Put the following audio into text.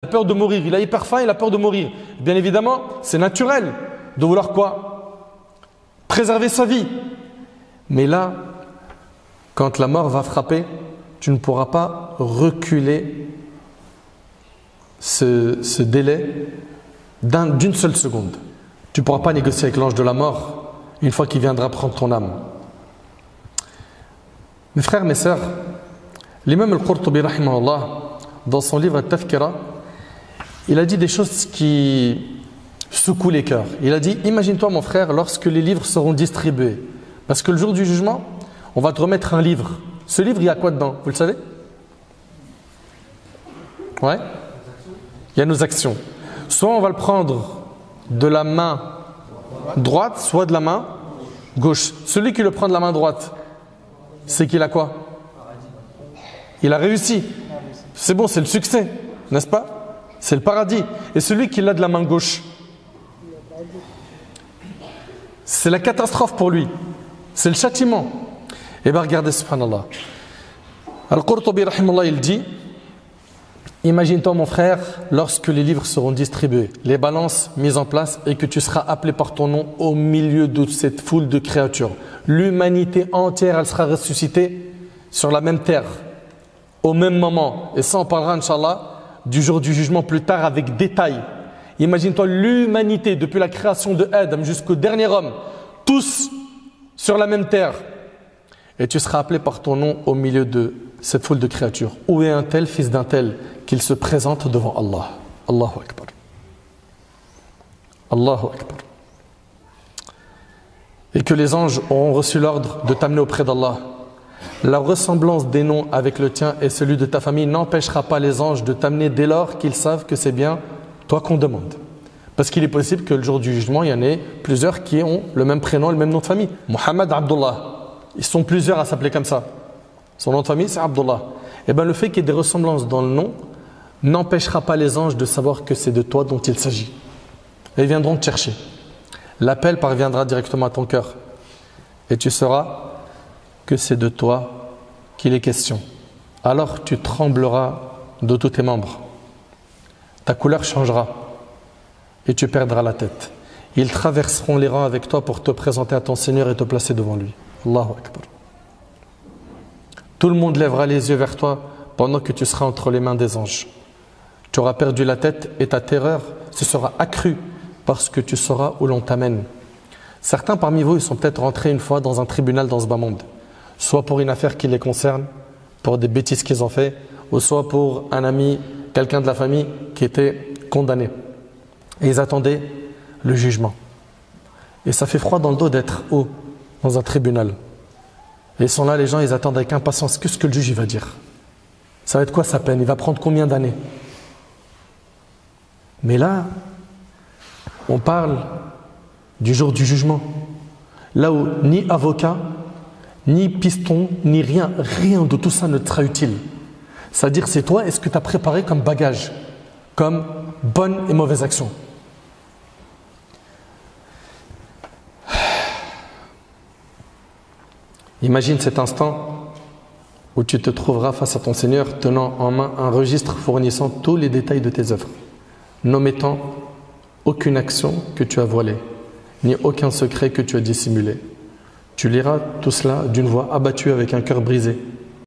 a peur de mourir, il a hyper faim, il a peur de mourir. Bien évidemment, c'est naturel de vouloir quoi? Préserver sa vie. Mais là, quand la mort va frapper, tu ne pourras pas reculer ce délai d'une seule seconde. Tu ne pourras pas négocier avec l'ange de la mort une fois qu'il viendra prendre ton âme. Mes frères, mes sœurs, l'imam al-Qurtubi, rahimahullah, dans son livre Al-Tafkira, il a dit des choses qui secouent les cœurs. Il a dit, imagine-toi mon frère, lorsque les livres seront distribués. Parce que le jour du jugement, on va te remettre un livre. Ce livre, il y a quoi dedans? Vous le savez? Ouais? Il y a nos actions. Soit on va le prendre de la main droite, soit de la main gauche. Celui qui le prend de la main droite, c'est qu'il a quoi? Il a réussi. C'est bon, c'est le succès, n'est-ce pas? C'est le paradis. Et celui qui l'a de la main gauche, c'est la catastrophe pour lui. C'est le châtiment. Et bien regardez, subhanallah. Al-Qurtubi, rahimahullah, il dit, imagine-toi mon frère, lorsque les livres seront distribués, les balances mises en place et que tu seras appelé par ton nom au milieu de cette foule de créatures. L'humanité entière, elle sera ressuscitée sur la même terre, au même moment. Et ça, on parlera, Inch'Allah, du jour du jugement plus tard avec détail. Imagine-toi l'humanité, depuis la création de Adam jusqu'au dernier homme, tous sur la même terre. Et tu seras appelé par ton nom au milieu de cette foule de créatures. Où est un tel, fils d'un tel, qu'il se présente devant Allah? Allahu Akbar. Allahu Akbar. Et que les anges auront reçu l'ordre de t'amener auprès d'Allah. La ressemblance des noms avec le tien et celui de ta famille n'empêchera pas les anges de t'amener dès lors qu'ils savent que c'est bien toi qu'on demande. Parce qu'il est possible que le jour du jugement, il y en ait plusieurs qui ont le même prénom et le même nom de famille. Mohamed Abdullah. Ils sont plusieurs à s'appeler comme ça. Son nom de famille, c'est Abdullah. Et bien le fait qu'il y ait des ressemblances dans le nom n'empêchera pas les anges de savoir que c'est de toi dont il s'agit. Et ils viendront te chercher. L'appel parviendra directement à ton cœur. Et tu sauras que c'est de toi qu'il est question. Alors tu trembleras de tous tes membres. Ta couleur changera et tu perdras la tête. Ils traverseront les rangs avec toi pour te présenter à ton Seigneur et te placer devant lui. Allahu Akbar. Tout le monde lèvera les yeux vers toi pendant que tu seras entre les mains des anges. Tu auras perdu la tête et ta terreur se sera accrue parce que tu sauras où l'on t'amène. Certains parmi vous, ils sont peut-être rentrés une fois dans un tribunal dans ce bas monde, soit pour une affaire qui les concerne, pour des bêtises qu'ils ont fait, ou soit pour un ami, quelqu'un de la famille qui était condamné. Et ils attendaient le jugement. Et ça fait froid dans le dos d'être haut dans un tribunal. Et ils sont là, les gens, ils attendent avec impatience. Qu'est-ce que le juge il va dire? Ça va être quoi sa peine? Il va prendre combien d'années? Mais là, on parle du jour du jugement. Là où ni avocat, ni piston, ni rien de tout ça ne te sera utile. C'est-à-dire, c'est toi, est-ce que tu as préparé comme bagage, comme bonne et mauvaise action? Imagine cet instant où tu te trouveras face à ton Seigneur tenant en main un registre fournissant tous les détails de tes œuvres, n'omettant aucune action que tu as voilée, ni aucun secret que tu as dissimulé. Tu liras tout cela d'une voix abattue avec un cœur brisé.